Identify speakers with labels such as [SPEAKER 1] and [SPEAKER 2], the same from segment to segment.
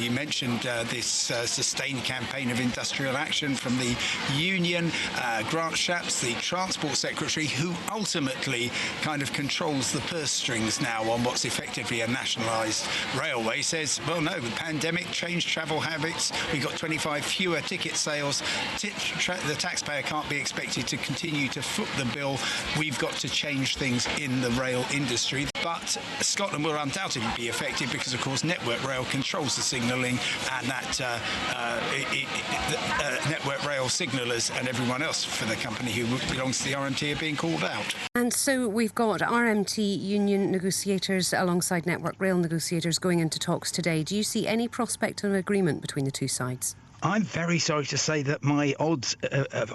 [SPEAKER 1] You mentioned this sustained campaign of industrial action from the union. Grant Shapps, the Transport Secretary, who ultimately kind of controls the purse strings now on what's effectively a nationalised railway, says, well, no, the pandemic changed travel habits. We've got 25 fewer ticket sales. The taxpayer can't be expected to continue to foot the bill. We've got to change things in the rail industry. But Scotland will undoubtedly be affected because, of course, Network Rail controls the signalling, and that Network Rail signallers and everyone else for the company who belongs to the RMT are being called out.
[SPEAKER 2] And so we've got RMT union negotiators alongside Network Rail negotiators going into talks today. Do you see any prospect of an agreement between the two sides?
[SPEAKER 3] I'm very sorry to say that my odds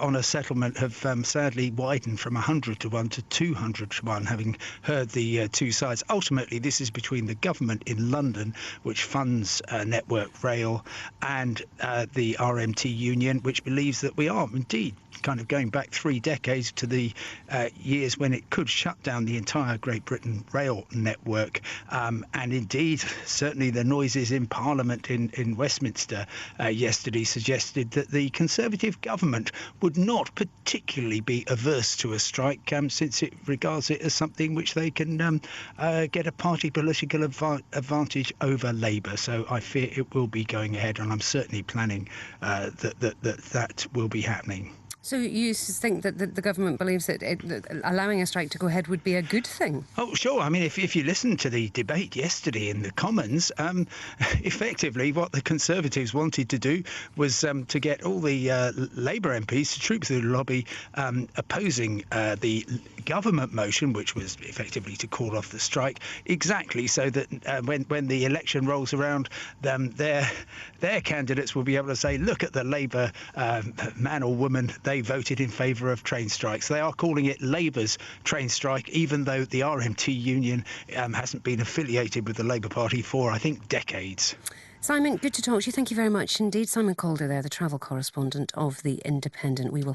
[SPEAKER 3] on a settlement have sadly widened from 100 to 1 to 200 to 1, having heard the two sides. Ultimately, this is between the government in London, which funds Network Rail, and the RMT union, which believes that we are indeed kind of going back 3 decades to the years when it could shut down the entire Great Britain rail network. And indeed, certainly the noises in Parliament in Westminster yesterday suggested that the Conservative government would not particularly be averse to a strike, since it regards it as something which they can get a party political advantage over Labour. So I fear it will be going ahead, and I'm certainly planning that will be happening.
[SPEAKER 2] So you think that the government believes that allowing a strike to go ahead would be a good thing? Oh,
[SPEAKER 3] sure. I mean, if you listen to the debate yesterday in the Commons, effectively what the Conservatives wanted to do was to get all the Labour MPs to troop through the lobby opposing the government motion, which was effectively to call off the strike, exactly so that when the election rolls around, their candidates will be able to say, look at the Labour man or woman, they voted in favour of train strikes. They are calling it Labour's train strike, even though the RMT union hasn't been affiliated with the Labour Party for, I think, decades.
[SPEAKER 2] Simon, good to talk to you. Thank you very much indeed. Simon Calder there, the travel correspondent of The Independent. We will have